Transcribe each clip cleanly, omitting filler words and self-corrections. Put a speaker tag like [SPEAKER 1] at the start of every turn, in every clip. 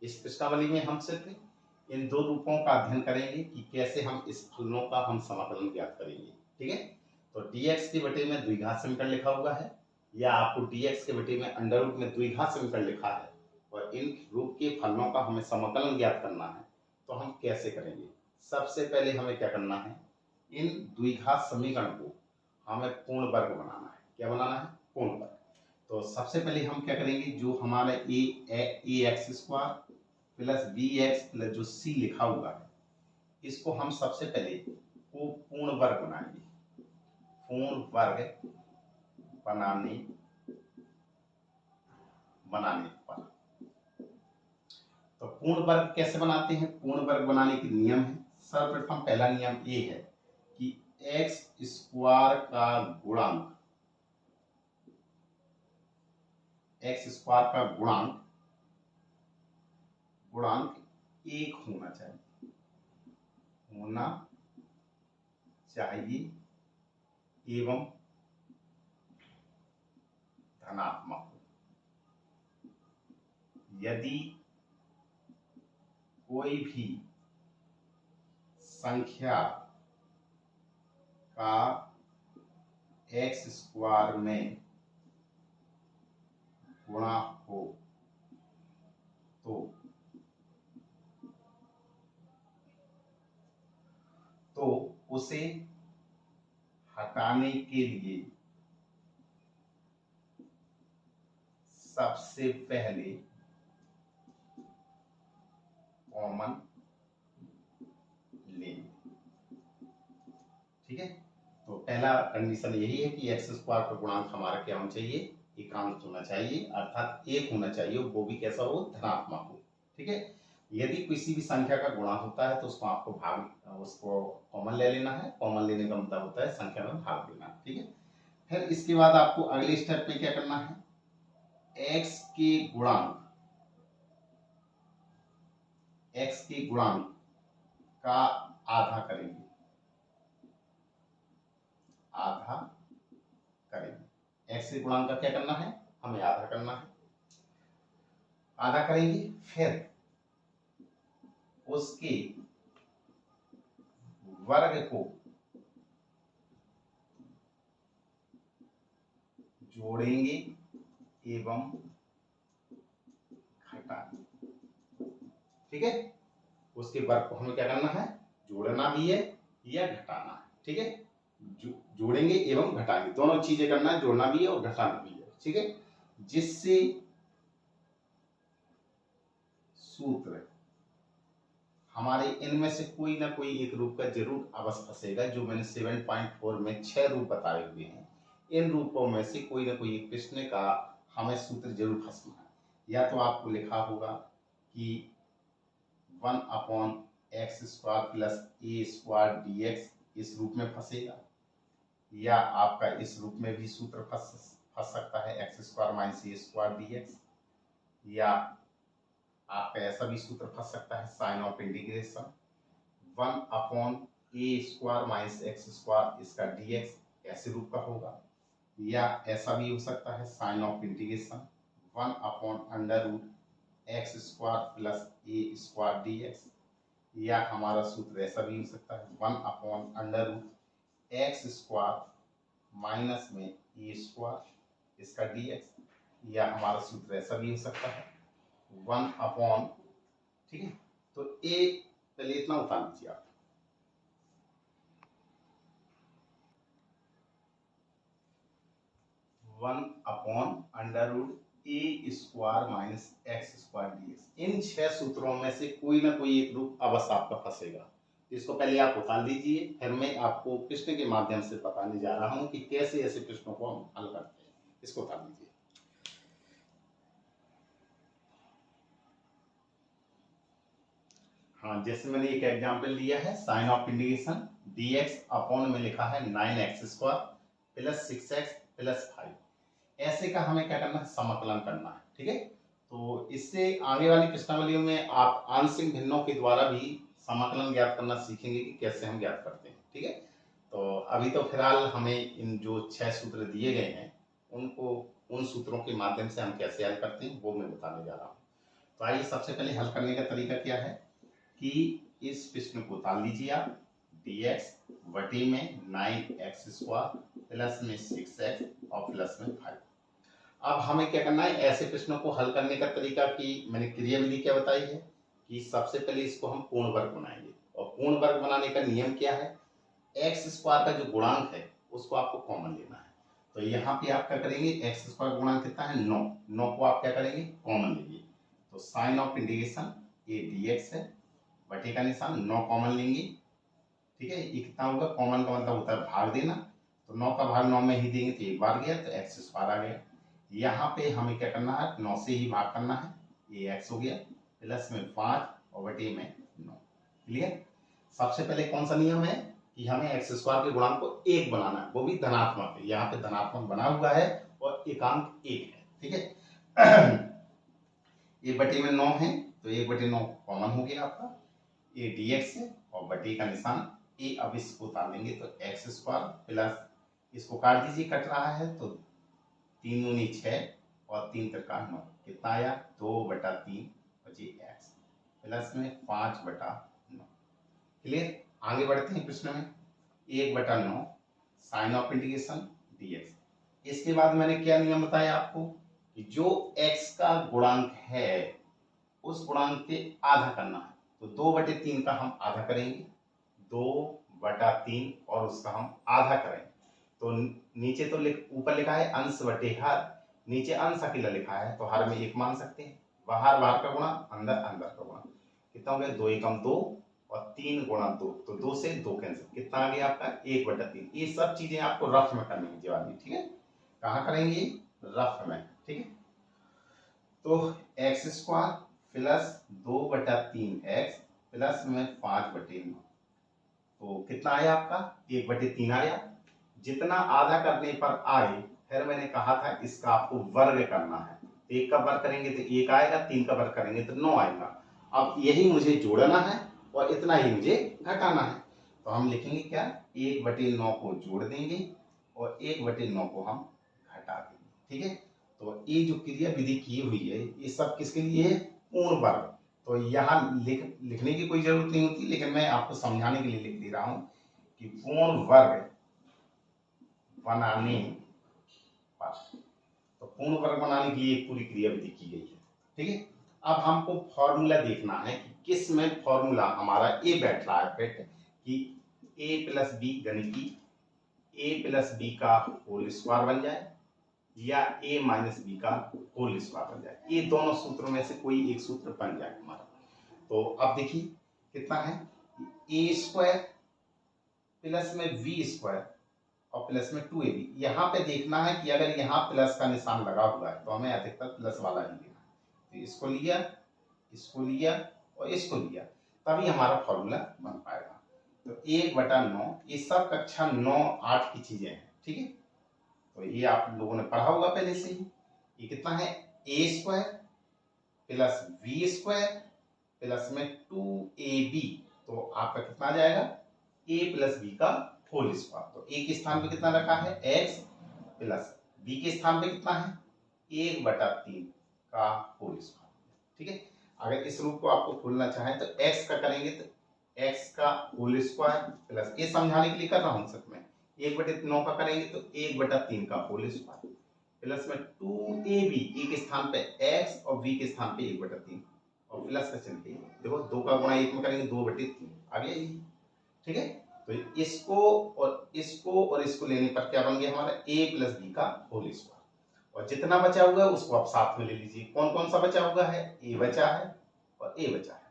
[SPEAKER 1] इस प्रश्नावली में हम सिर्फ इन दो रूपों का अध्ययन करेंगे कि कैसे हम इस फलनों का हम समाकलन ज्ञात करेंगे। ठीक है, तो dx के बटे में द्विघात समीकरण लिखा हुआ है, या आपको dx के बटे में अंडर रूट में द्विघात समीकरण लिखा है, और इन रूप के फलनों का हमें समाकलन ज्ञात करना है। तो हम कैसे करेंगे? सबसे पहले हमें क्या करना है, इन द्विघात समीकरण को हमें पूर्ण वर्ग बनाना है। क्या बनाना है? पूर्ण वर्ग। तो सबसे पहले हम क्या करेंगे, जो हमारा A X square plus B X plus जो सी लिखा हुआ है, इसको हम सबसे पहले को पूर्ण वर्ग बनाएंगे। पूर्ण वर्ग बनाने पर, तो पूर्ण वर्ग कैसे बनाते हैं? पूर्ण वर्ग बनाने के नियम है। सर्वप्रथम पहला नियम ये है कि एक्स स्क्वायर का गुणांक, एक्स स्क्वायर का गुणांक एक होना चाहिए एवं धनात्मक हो। यदि कोई भी संख्या का एक्स स्क्वायर में गुणा हो तो उसे हटाने के लिए सबसे पहले कॉमन लेंगे। ठीक है, तो पहला कंडीशन यही है कि एक्स स्क्वायर का गुणांक हमारा क्या होना चाहिए? एकांक होना चाहिए, अर्थात एक होना चाहिए, वो भी कैसा हो? धनात्मक हो। ठीक है, यदि किसी भी संख्या का गुणा होता है तो उसको आपको उसको कॉमन ले लेना है। कॉमन लेने का मतलब होता है संख्या में भाग देना। ठीक है, फिर इसके बाद आपको अगले स्टेप में क्या करना है, एक्स के गुणांक का आधा करेंगे। एक्स के गुणांक का क्या करना है? हमें आधा करना है। आधा करेंगे, फिर उसके वर्ग को जोड़ेंगे एवं घटाएंगे। ठीक है, उसके वर्ग को हमें क्या करना है? जोड़ना भी है या घटाना है। ठीक है, जोड़ेंगे एवं घटाएंगे, दोनों चीजें करना है, जोड़ना भी है और घटाना भी है। ठीक है, जिससे सूत्र हमारे इनमें से कोई ना कोई एक रूप का जरूर अवश्य फंसेगा। जो मैंने 7.4 में 6 रूप बताए हुए हैं, इन रूपों में से कोई ना कोई एक प्रश्न का हमें सूत्र जरूर फंसना है। या तो आपको लिखा होगा कि 1/x² प्लस a² dx इस रूप में फंसेगा, या आपका इस रूप में भी सूत्र फंस सकता है x² माइनस a² dx, या आपका ऐसा भी सूत्र फंस सकता है sign of integration 1/a² minus x² इसका dx, ऐसे रूप का होगा। या ऐसा भी हो सकता है sign of integration 1/√x² plus a² dx, या हमारा सूत्र ऐसा भी हो सकता है 1/√x² माइनस में a² इसका dx, या हमारा सूत्र ऐसा भी हो सकता है 1/, ठीक है, तो ए पहले इतना उतार लीजिए आप, (1/√a² माइनस x² dx। इन 6 सूत्रों में से कोई ना कोई एक रूप अवश्य आपका फंसेगा। इसको पहले आप उतार लीजिए, फिर मैं आपको प्रश्न के माध्यम से बताने जा रहा हूं कि कैसे ऐसे प्रश्नों को हम हल करते हैं। इसको उतार लीजिए। हाँ, जैसे मैंने एक एग्जांपल लिया है sign of integration dx upon में लिखा है 9x² प्लस 6x प्लस 5। ऐसे का हमें क्या करना है? समाकलन करना है। ठीक है, तो इससे आगे वाली प्रश्नावलियों में आप आंशिक भिन्नों के द्वारा भी समाकलन ज्ञात करना सीखेंगे कि कैसे हम ज्ञात करते हैं। ठीक है, तो अभी तो फिलहाल हमें इन जो 6 सूत्र दिए गए हैं उनको उन सूत्रों के माध्यम से हम कैसे हल करते हैं वो मैं बताने जा रहा हूँ। तो आइए सबसे पहले हल करने का तरीका क्या है कि इस प्रश्न को उतार लीजिए आप, dx बटे में 9x² प्लस में 6x और प्लस में 5। अब हमें क्या करना है, ऐसे प्रश्नों को हल करने का तरीका की मैंने क्रियाविधि क्या बताई है कि सबसे पहले इसको हम पूर्ण वर्ग बनाएंगे, और पूर्ण वर्ग बनाने का नियम क्या है, x² का जो गुणांक है उसको आपको कॉमन लेना है। तो यहाँ पे आप क्या करेंगे, x² गुणांक कितना है 9, 9 को आप क्या करेंगे कॉमन लीजिए, तो साइन ऑफ इंटीग्रेशन ये dx है, बटे का निशान 9 कॉमन लेंगे, ठीक है। ये कितना होगा, कॉमन का मतलब होता है भाग देना, तो 9 का भाग 9 में ही देंगे तो एक बार गया तो x² आ गया। यहाँ पे हमें क्या करना है, 9 से ही भाग करना है, ये x हो गया प्लस में 5 और बटे में 9। क्लियर। सबसे पहले कौन सा नियम है कि हमें x² के गुणांक को 1 बनाना है, वो भी धनात्मक है, यहाँ पे धनात्मक बना हुआ है और एकांक 1 है, ठीक है। ये बटे में 9 है तो 1/9 कॉमन हो गया आपका, ये dx है और बटे का निशान ए, अब इसको उतार देंगे तो x² प्लस इसको काट दीजिए, कट रहा है तो 3 दूनी 6 और 3 त्रिका 9, कितना आया 2/3 बचे x प्लस में 5/9। क्लियर। आगे बढ़ते हैं प्रश्न में, 1/9 साइन ऑफ इंटीग्रेशन dx। इसके बाद मैंने क्या नियम बताया आपको कि जो x का गुणांक है उस गुणांक के आधा करना है, तो 2/3 का हम आधा करेंगे, 2/3 और उसका हम आधा करेंगे। तो नीचे तो ऊपर लिखा है अंश बटे हर, नीचे अंश अकेला लिखा है तो हर में 1 मान सकते हैं, बाहर बाहर का गुणा अंदर अंदर का गुणा, कितना हो गया 2 एकम 2 और 3 गुणा 2, तो 2 से 2 कैंसिल, कितना आ गया आपका 1/3। ये सब चीजें आपको रफ में करनी है जवाब में, ठीक है। कहाँ करेंगे, रफ में, ठीक है। तो x² प्लस 2/3x प्लस में 5/9, तो कितना आया आपका 1/3 आया। जितना आधा करने पर आए, फिर मैंने कहा था इसका आपको वर्ग करना है, तो 1 का वर्ग करेंगे तो 1 आएगा, 3 का वर्ग करेंगे तो 9 आएगा। अब यही मुझे जोड़ना है और इतना ही मुझे घटाना है, तो हम लिखेंगे क्या, 1/9 को जोड़ देंगे और 1/9 को हम घटा देंगे, ठीक है। तो ये जो क्रिया विधि की हुई है ये सब किसके लिए है, पूर्ण वर्ग। तो यहाँ लिखने की कोई जरूरत नहीं होती, लेकिन मैं आपको समझाने के लिए लिख दे रहा हूं कि पूर्ण वर्ग बनाने पर, तो पूर्ण वर्ग बनाने के लिए पूरी क्रिया विधि की गई है, ठीक है। अब हमको फॉर्मूला देखना है कि किस में फॉर्मूला हमारा ए बैठ रहा है फिट, कि a प्लस बी गणितीय a प्लस बी का होल स्क्वायर बन जाए या a माइनस बी का होल स्क्वायर बन जाए, ये दोनों सूत्रों में से कोई एक सूत्र बन जाए हमारा। तो अब देखिए कितना है, a² प्लस में v² और प्लस में 2ab। यहाँ पे देखना है कि अगर यहाँ प्लस का निशान लगा हुआ है तो हमें अधिकतर प्लस वाला ही लेना है, तो इसको लिया, इसको लिया और इसको लिया, तभी हमारा फॉर्मूला बन पाएगा। तो 1/9, ये सब कक्षा 9-8 की चीजें हैं, ठीक है। तो ये आप लोगों ने पढ़ा होगा पहले से ही। ये कितना है, a² प्लस v² प्लस में 2ab, तो आपका कितना आ जाएगा a प्लस b का होल स्क्वायर। तो a के स्थान पे कितना रखा है x प्लस b के स्थान पे कितना है 1/3 का होल स्क्वायर, ठीक है। अगर इस रूप को आपको खोलना चाहें तो x का करेंगे तो x का होल स्क्वायर प्लस, ये समझाने के लिए कर रहा हूं सब में, 1/9 का करेंगे तो 1/3 का होल स्क्वायर प्लस में 2ab, a के स्थान पे x और b के स्थान पे 1/3 और प्लस का चिन्ह, देखो 2 का गुणा 1 में करेंगे 2/3 आ गया ये, ठीक है। तो इसको और इसको लेने पर क्या बन गया हमारा a प्लस बी का होल स्क्वायर, और जितना बचा हुआ है उसको आप साथ में ले लीजिए। कौन कौन सा बचा हुआ है, a बचा है और a बचा है,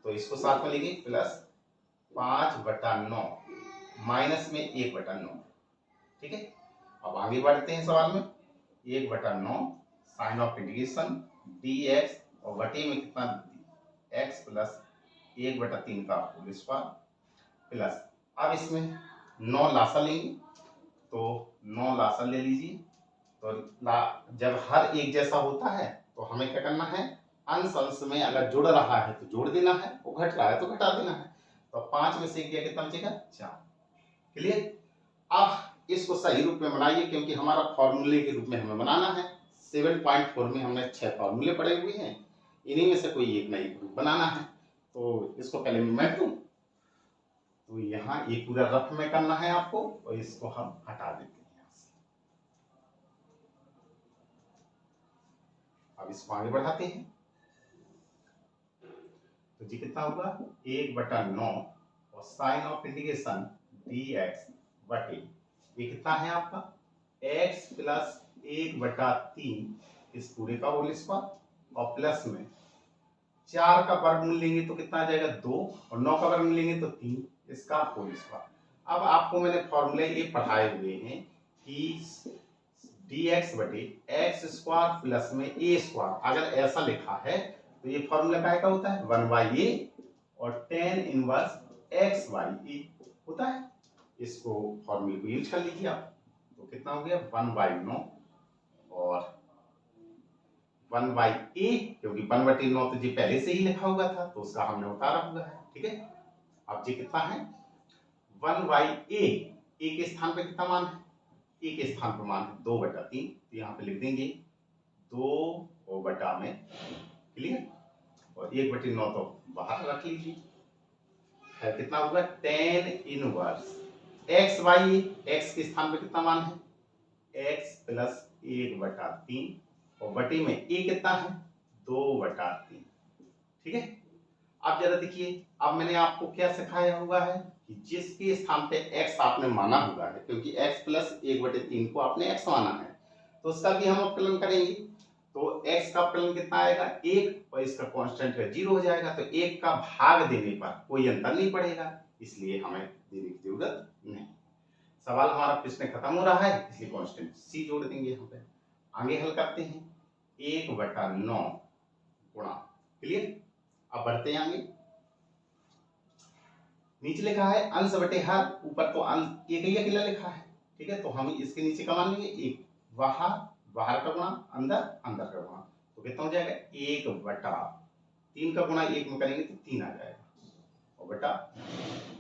[SPEAKER 1] तो इसको साथ में लेंगे, प्लस 5/9 माइनस में 1/9, ठीक है। अब आगे बढ़ते हैं सवाल में, 1/9 साइन ऑफ इंटीग्रेशन dx और बटे में कितना x प्लस 1/3 का होल स्क्वायर प्लस, अब इसमें 9 लासा लेंगे, तो 9 लासा ले लीजिए। तो जब हर एक जैसा होता है तो हमें क्या करना है, अंश अंश में अगर जुड़ रहा है तो जोड़ देना है, वो घट रहा है तो घटा देना है। तो 5 में से गया कितना बचेगा 4। क्लियर। अब इसको सही रूप में बनाइए, क्योंकि हमारा फॉर्मूले के रूप में हमें बनाना है। 7.4 में हमने 6 फॉर्मूले पढ़े हुए हैं, इन्हीं में से कोई एक नई ग्रुप बनाना है। तो इसको पहले मैं मैप दूं, तो यहाँ ये पूरा रफ में करना है आपको, और इसको हम हटा देते हैं यहाँ से। अब इसको आगे बढ़ाते हैं, तो जी कितना होगा 1/9 और साइन ऑफ इंटीग्रेशन dx बटे ये कितना है आपका x प्लस 1/3 इस पूरे का होल स्क्वायर, और प्लस में 4 का वर्गमूल लेंगे तो कितना आ जाएगा 2, और 9 का वर्गमूल लेंगे तो 3 इसका होल स्क्वायर। अब आपको मैंने फॉर्मूले ये पढ़ाए हुए हैं कि dx बटे एक्स स्क्वायर प्लस में a स्क्वायर, अगर ऐसा लिखा है तो ये फॉर्मूला क्या होता है 1/a और tan इनवर्स x बाई ए होता है। इसको फॉर्मूले को यूज कर लीजिए आप, तो कितना हो गया 1/9 और 1/a, क्योंकि 1/9 तो जी पहले से ही लिखा हुआ था तो उसका हमने उतारा हुआ है। ठीक है, अब जी कितना है 1/a, a के स्थान पे कितना मान है, a के स्थान पर मान है 2/3, तो यहाँ पे लिख देंगे 2 और बटा में, क्लियर, और 1/9 तो बाहर रख लीजिए, है कितना होगा tan inverse x by x के स्थान पे कितना मान है x प्लस 1/3 और बटे में a कितना है 2/3। ठीक है, अब जरा देखिए, अब मैंने आपको क्या सिखाया हुआ है कि जिसके स्थान पे x आपने माना हुआ है, क्योंकि x प्लस 1/3 को आपने x माना है, तो उसका भी हम अपकलन करेंगे। तो x का अपकलन कितना आएगा 1 और इसका कांस्टेंट है 0 हो जाएगा, तो 1 का भाग देने पर कोई अंतर नहीं पड़ेगा, इसलिए हमें देने की जरूरत नहीं। सवाल हमारा प्रश्न खत्म हो रहा है, इसलिए कांस्टेंट c जोड़ देंगे यहाँ पे। आगे हल करते हैं 1/9 गुणा, क्लियर। अब बढ़ते हैं आगे, नीचे लिखा है अंश बटे हर, ऊपर तो अंश एक ही अकेला लिखा है। ठीक है, तो हम इसके नीचे का मान लेंगे 1, बाहर का गुणा अंदर का गुणा, तो कितना हो जाएगा 1/3 का गुणा 1 में करेंगे तो 3 आ जाएगा और बटा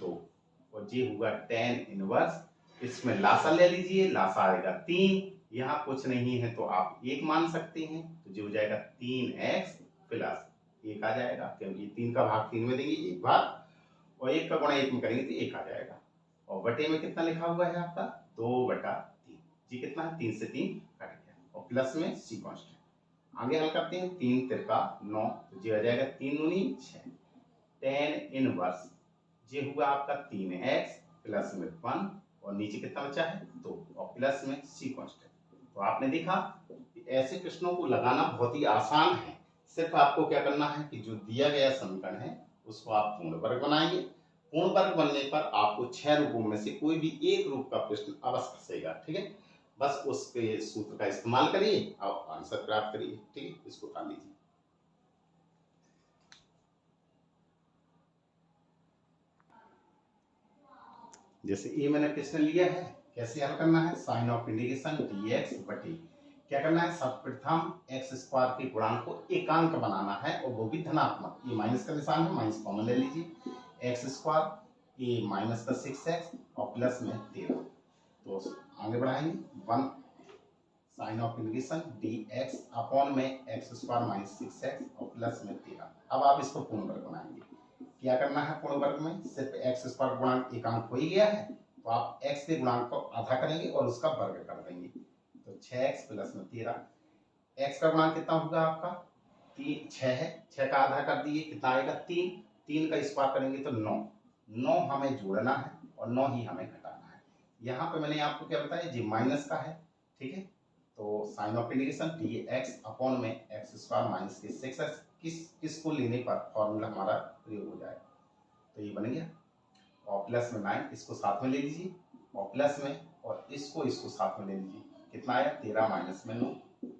[SPEAKER 1] 2, और ये होगा tan इनवर्स, इसमें लासा ले लीजिए, लासा आएगा 3, यहाँ कुछ नहीं है तो आप 1 मान सकते हैं, तो जो हो जाएगा 3x प्लस 1 आ जाएगा, क्योंकि 3 का भाग 3 में देंगे 1 बार, और 1 का गुणा 1 में करेंगे तो 1 आ जाएगा, और बटे में कितना लिखा हुआ है आपका 2/3, जी कितना है 3 से 3 कट गया, और प्लस में c कांस्टेंट। आगे हल करते हैं 3 तिरका 9, तो जी आ जाएगा 3 दूनी 6, tan इनवर्स ये हुआ आपका 3x प्लस में 1 और नीचे कितना बचा है 2 और प्लस में c कांस्टेंट। तो आपने देखा कि ऐसे प्रश्नों को लगाना बहुत ही आसान है, सिर्फ आपको क्या करना है कि जो दिया गया समीकरण है उसको आप पूर्ण वर्ग बनाएंगे। पूर्ण वर्ग बनने पर आपको 6 रूपों में से कोई भी एक रूप का प्रश्न अवश्य फंसेगा। ठीक है, बस उसके सूत्र का इस्तेमाल करिए और आंसर प्राप्त करिए। ठीक है, इसको उठा लीजिए। जैसे ये मैंने प्रश्न लिया है, कैसे हल करना है, साइन ऑफ इंटीग्रेशन dx बटे क्या करना है, सर्वप्रथम एक्स स्क्वायर के गुणांक को एकांक बनाना है और वो भी धनात्मक, ये माइनस का निशान है, माइनस कॉमन ले लीजिए, एक्स स्क्वायर ये माइनस का 6x और प्लस में 13, तो आगे बढ़ाएंगे 1 sign of integration dx upon में एक्स स्क्वायर माइनस 6x और प्लस में 13। अब आप इसको पूर्ण वर्ग बनाएंगे, क्या करना है पूर्ण वर्ग में, सिर्फ एक्स स्क्वायर गुणांक एकांक हो ही गया है, तो आप x के गुणांक को आधा करेंगे और उसका वर्ग कर देंगे, तो 6x प्लस में 13, x का गुणांक कितना होगा आपका 6 है, 6 का आधा कर दिए कितना आएगा 3, 3 का स्क्वायर करेंगे तो 9, 9 हमें जोड़ना है और 9 ही हमें घटाना है। यहाँ पे मैंने आपको क्या बताया जी माइनस का है। ठीक है, तो sign of integration dx upon में एक्स स्क्वायर माइनस के 6x किसको लेने पर फॉर्मूला हमारा प्रयोग हो जाएगा, तो ये बन गया, और प्लस में 9 इसको साथ में ले लीजिए और प्लस में और इसको साथ में ले लीजिए, कितना आया 13 माइनस में 9।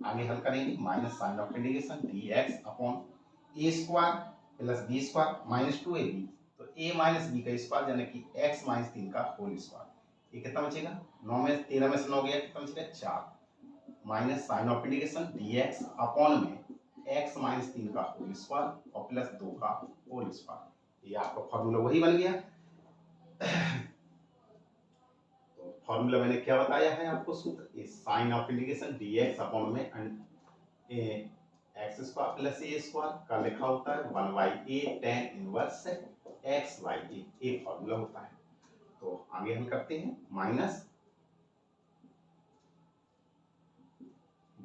[SPEAKER 1] आगे हल करेंगे minus sign of integration dx upon a square plus b square minus 2ab, तो a माइनस बी का स्क्वायर यानी कि x माइनस 3 का होल स्क्वायर, ये कितना बचेगा 9 में 13 में से 9 गया कितना बचेगा 4, minus sign of integration dx upon में x माइनस 3 का होल स्क्वायर और प्लस 2 का होल स्क्वायर, ये आपका फॉर्मूला वही बन गया। तो फॉर्मूला मैंने क्या बताया है आपको सूत्र, sign of integration dx upon में x square plus a square का लिखा होता है 1/a tan इनवर्स x/a, ये फॉर्मूला होता है। तो आगे हम करते हैं माइनस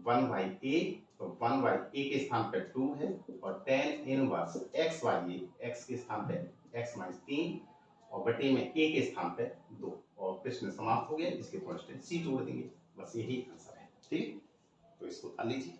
[SPEAKER 1] 1/a, तो 1/a के स्थान पे 2 है और tan इनवर्स x/a, x के स्थान पे x माइनस 3 और बटे में a के स्थान पे 2 और प्रश्न समाप्त हो गया। इसके कांस्टेंट c जोड़ देंगे, बस यही आंसर है। ठीक है, तो इसको उतार लीजिए।